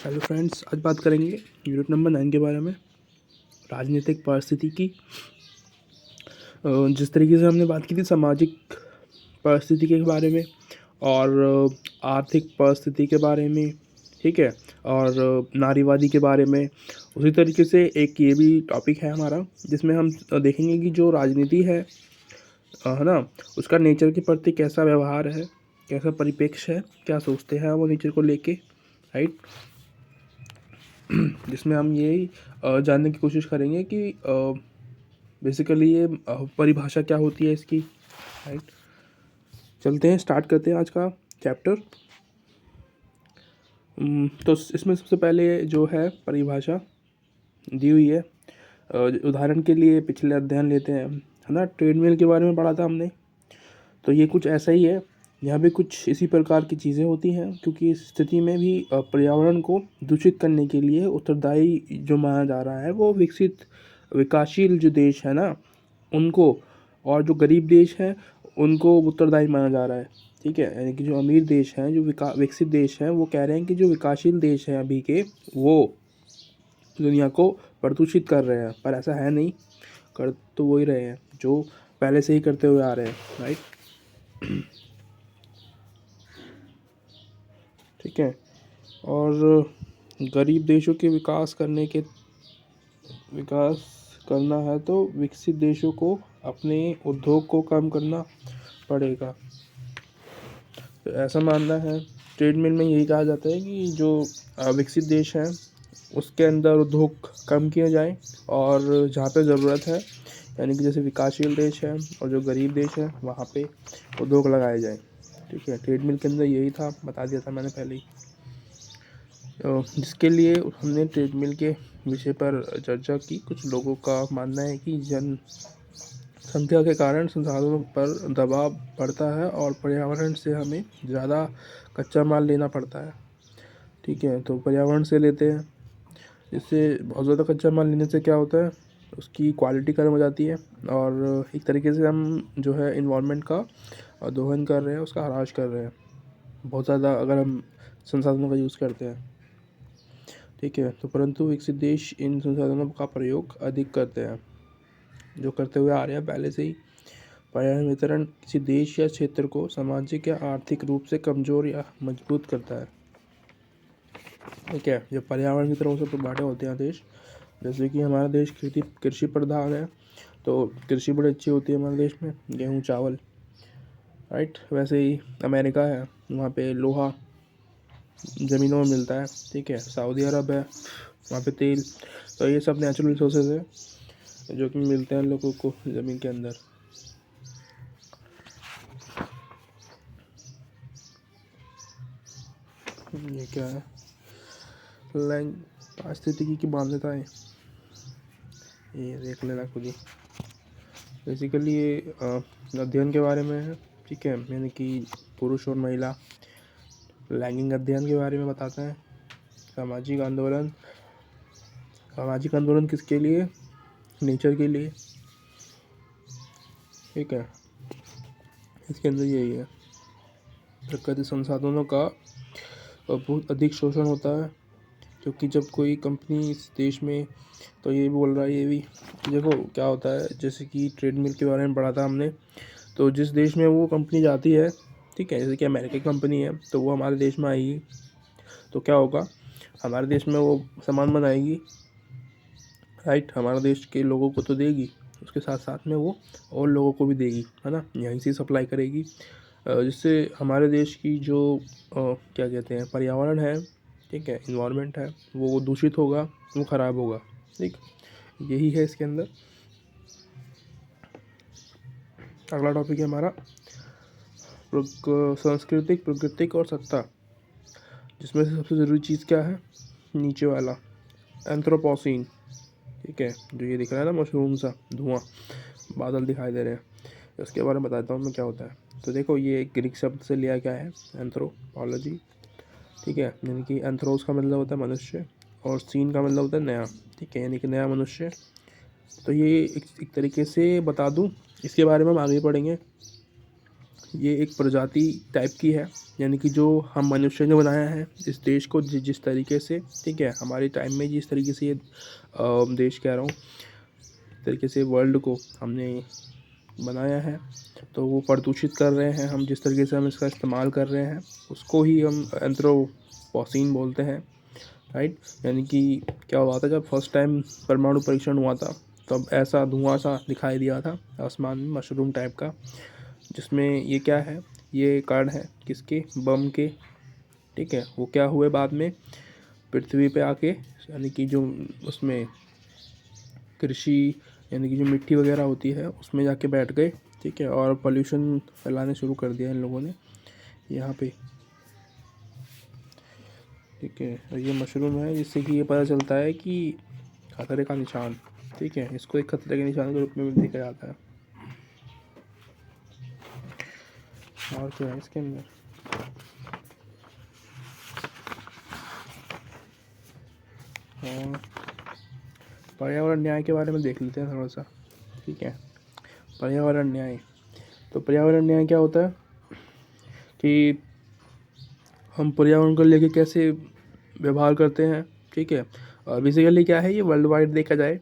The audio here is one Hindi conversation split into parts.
हेलो फ्रेंड्स, आज बात करेंगे यूनिट नंबर 9 के बारे में, राजनीतिक परिस्थिति की। जिस तरीके से हमने बात की थी सामाजिक परिस्थिति के बारे में और आर्थिक परिस्थिति के बारे में, ठीक है, और नारीवादी के बारे में, उसी तरीके से एक ये भी टॉपिक है हमारा जिसमें हम देखेंगे कि जो राजनीति है ना, उसका नेचर के प्रति कैसा व्यवहार है, कैसा परिप्रेक्ष्य है, क्या सोचते हैं वो नेचर को लेके, राइट। जिसमें हम यही जानने की कोशिश करेंगे कि बेसिकली ये परिभाषा क्या होती है इसकी, राइट। चलते हैं, स्टार्ट करते हैं आज का चैप्टर। तो इसमें सबसे पहले जो है परिभाषा दी हुई है। उदाहरण के लिए पिछले अध्ययन लेते हैं, है ना, ट्रेडमिल के बारे में पढ़ा था हमने। तो ये कुछ ऐसा ही है, यहाँ भी कुछ इसी प्रकार की चीज़ें होती हैं, क्योंकि इस स्थिति में भी पर्यावरण को दूषित करने के लिए उत्तरदायी जो माना जा रहा है वो विकासशील जो देश है ना उनको, और जो गरीब देश हैं उनको उत्तरदायी माना जा रहा है, ठीक है। यानी कि जो अमीर देश हैं, जो विकसित देश हैं, वो कह रहे हैं कि जो विकासशील देश हैं अभी के, वो दुनिया को प्रदूषित कर रहे हैं, पर ऐसा है नहीं। कर तो वही रहे हैं जो पहले से ही करते हुए आ रहे हैं, राइट। ठीक है। और गरीब देशों के विकास करना है तो विकसित देशों को अपने उद्योग को कम करना पड़ेगा। तो ऐसा मानना है, ट्रेडमिल में यही कहा जाता है कि जो विकसित देश हैं उसके अंदर उद्योग कम किए जाएं, और जहाँ पे ज़रूरत है, यानी कि जैसे विकासशील देश है और जो गरीब देश है वहाँ पे उद्योग लगाए जाएं, ठीक है। ट्रेडमिल के अंदर यही था, बता दिया था मैंने पहले ही। जिसके लिए हमने ट्रेडमिल के विषय पर चर्चा की। कुछ लोगों का मानना है कि जनसंख्या के कारण संसाधनों पर दबाव पड़ता है और पर्यावरण से हमें ज़्यादा कच्चा माल लेना पड़ता है, ठीक है। तो पर्यावरण से लेते हैं, इससे बहुत ज़्यादा कच्चा माल लेने से क्या होता है, उसकी क्वालिटी कम हो जाती है, और एक तरीके से हम जो है इन्वायरमेंट का दोहन कर रहे हैं, उसका ह्रास कर रहे हैं बहुत ज़्यादा, अगर हम संसाधनों का यूज़ करते हैं, ठीक है। तो परंतु विकसित देश इन संसाधनों का प्रयोग अधिक करते हैं, जो करते हुए आ रहे हैं पहले से ही। पर्यावरण वितरण किसी देश या क्षेत्र को सामाजिक या आर्थिक रूप से कमज़ोर या मजबूत करता है, ठीक है। जब पर्यावरण की तरफ से बांटे होते हैं देश, जैसे कि हमारा देश कृषि प्रधान है, तो कृषि बड़ी अच्छी होती है हमारे देश में, गेहूँ चावल, राइट। वैसे ही अमेरिका है, वहाँ पे लोहा ज़मीनों में मिलता है, ठीक है। सऊदी अरब है, वहाँ पे तेल। तो ये सब नेचुरल रिसोर्सेज है जो कि मिलते हैं लोगों को ज़मीन के अंदर। ये क्या है, पारिस्थितिकी की मान्यताएं, ये देख लेना खुद ही। बेसिकली ये अध्ययन के बारे में है, ठीक है, यानी कि पुरुष और महिला लैंगिक अध्ययन के बारे में बताते हैं। सामाजिक आंदोलन किसके लिए, नेचर के लिए, ठीक है। इसके अंदर यही है, प्राकृतिक संसाधनों का बहुत अधिक शोषण होता है, क्योंकि जब कोई कंपनी इस देश में, तो ये भी बोल रहा है ये भी, देखो क्या होता है, जैसे कि ट्रेडमिल के बारे में पढ़ा था हमने। तो जिस देश में वो कंपनी जाती है, ठीक है, जैसे कि अमेरिका की कंपनी है, तो वो हमारे देश में आएगी, तो क्या होगा, हमारे देश में वो सामान बनाएगी, राइट। हमारे देश के लोगों को तो देगी, उसके साथ साथ में वो और लोगों को भी देगी, है ना, यहीं से सप्लाई करेगी, जिससे हमारे देश की जो क्या कहते हैं पर्यावरण है, ठीक है, इन्वायरमेंट है, वो दूषित होगा, वो ख़राब होगा, ठीक। यही है इसके अंदर। अगला टॉपिक है हमारा सांस्कृतिक, प्राकृतिक और सत्ता, जिसमें से सबसे ज़रूरी चीज़ क्या है, नीचे वाला एंथ्रोपोसीन, ठीक है, जो ये दिख रहा है ना मशरूम सा धुआं, बादल दिखाई दे रहे हैं, इसके बारे में बताता हूँ मैं क्या होता है। तो देखो, ये एक ग्रीक शब्द से लिया गया है, एंथ्रोपोलॉजी, ठीक है, यानी कि एंथ्रोस का मतलब होता है मनुष्य और सीन का मतलब होता है नया, ठीक है, यानी कि नया मनुष्य। तो ये एक तरीके से बता दूँ, इसके बारे में हम आगे पढ़ेंगे। ये एक प्रजाति टाइप की है, यानी कि जो हम मनुष्य ने बनाया है इस देश को जिस तरीके से, ठीक है, हमारे टाइम में जिस तरीके से ये देश कह रहा हूँ, तरीके से वर्ल्ड को हमने बनाया है, तो वो प्रदूषित कर रहे हैं हम, जिस तरीके से हम इसका इस्तेमाल कर रहे हैं उसको ही हम एंथ्रोपोसीन बोलते हैं, राइट। यानी कि क्या हुआ था, जब फर्स्ट टाइम परमाणु परीक्षण हुआ था तब ऐसा धुआं सा दिखाई दिया था आसमान में, मशरूम टाइप का, जिसमें ये क्या है, ये कण है किसके, बम के, ठीक है। वो क्या हुए बाद में पृथ्वी पे आके, यानी कि जो उसमें कृषि, यानी कि जो मिट्टी वगैरह होती है उसमें जाके बैठ गए, ठीक है, और पोल्यूशन फैलाने शुरू कर दिया इन लोगों ने यहाँ पे, ठीक है। और ये मशरूम है, जिससे कि ये पता चलता है कि खतरे का निशान, ठीक है, इसको एक खतरे के निशान के रूप में भी देखा जाता है। और क्या है इसके अंदर, और पर्यावरण न्याय के बारे में देख लेते हैं थोड़ा सा, ठीक है। पर्यावरण न्याय, तो पर्यावरण न्याय क्या होता है कि हम पर्यावरण को लेके कैसे व्यवहार करते हैं, ठीक है। और बेसिकली क्या है, ये वर्ल्ड वाइड देखा जाए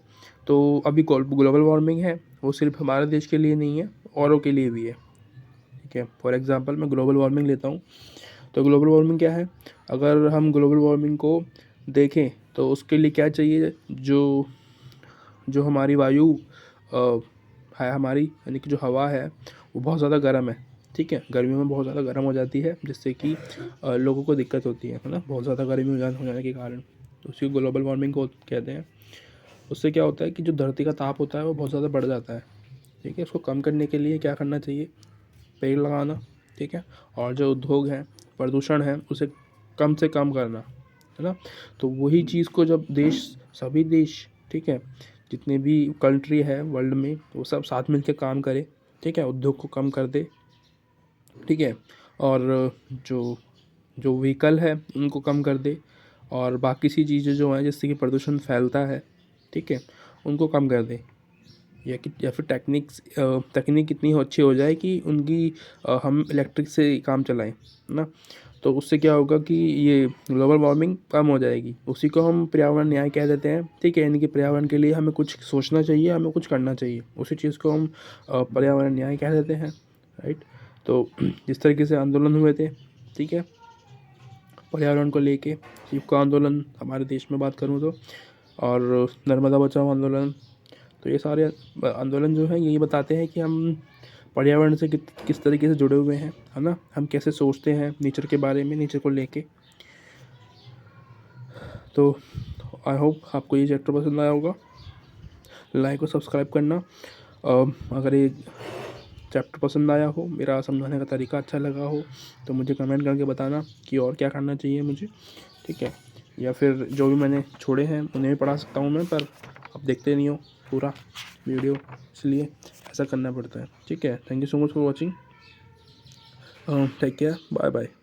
तो अभी ग्लोबल वार्मिंग है, वो सिर्फ हमारे देश के लिए नहीं है, औरों के लिए भी है, ठीक है। फॉर एग्जांपल मैं ग्लोबल वार्मिंग लेता हूँ, तो ग्लोबल वार्मिंग क्या है, अगर हम ग्लोबल वार्मिंग को देखें तो उसके लिए क्या चाहिए, जो जो हमारी वायु है हमारी, यानी कि जो हवा है वो बहुत ज़्यादा गर्म है, ठीक है, गर्मियों में बहुत ज़्यादा गर्म हो जाती है, जिससे कि लोगों को दिक्कत होती है ना, बहुत ज़्यादा गर्मी हो जाने के कारण, तो उसी को ग्लोबल वार्मिंग को कहते हैं। उससे क्या होता है कि जो धरती का ताप होता है वो बहुत ज़्यादा बढ़ जाता है, ठीक है। उसको कम करने के लिए क्या करना चाहिए, पेड़ लगाना, ठीक है, और जो उद्योग हैं, प्रदूषण है, उसे कम से कम करना, है ना। तो वही चीज़ को जब सभी देश, ठीक है, जितने भी कंट्री है वर्ल्ड में, वो सब साथ मिलकर काम करे, ठीक है, उद्योग को कम कर दे, ठीक है, और जो जो व्हीकल है उनको कम कर दे, और बाकी सी चीज़ें जो हैं जिससे कि प्रदूषण फैलता है, ठीक है, उनको कम कर दे, या फिर तकनीक इतनी अच्छी हो जाए कि हम इलेक्ट्रिक से काम चलाएं, है ना। तो उससे क्या होगा कि ये ग्लोबल वार्मिंग कम हो जाएगी, उसी को हम पर्यावरण न्याय कह देते हैं, ठीक है। यानी कि पर्यावरण के लिए हमें कुछ सोचना चाहिए, हमें कुछ करना चाहिए, उसी चीज़ को हम पर्यावरण न्याय कह देते हैं, राइट। तो जिस तरीके से आंदोलन हुए थे, ठीक है, पर्यावरण को लेके, चिपको आंदोलन हमारे देश में बात करूँ तो, और नर्मदा बचाओ आंदोलन, तो ये सारे आंदोलन जो हैं यही बताते हैं कि हम पर्यावरण से किस तरीके से जुड़े हुए हैं, है ना, हम कैसे सोचते हैं नेचर के बारे में, नेचर को लेके। तो आई होप आपको ये चैप्टर पसंद आया होगा, लाइक और सब्सक्राइब करना। अगर ये चैप्टर पसंद आया हो, मेरा समझाने का तरीका अच्छा लगा हो, तो मुझे कमेंट करके बताना कि और क्या करना चाहिए मुझे, ठीक है। या फिर जो भी मैंने छोड़े हैं उन्हें भी पढ़ा सकता हूँ मैं, पर आप देखते नहीं हो पूरा वीडियो, इसलिए ऐसा करना पड़ता है, ठीक है। Thank you so much for watching, take care, bye bye.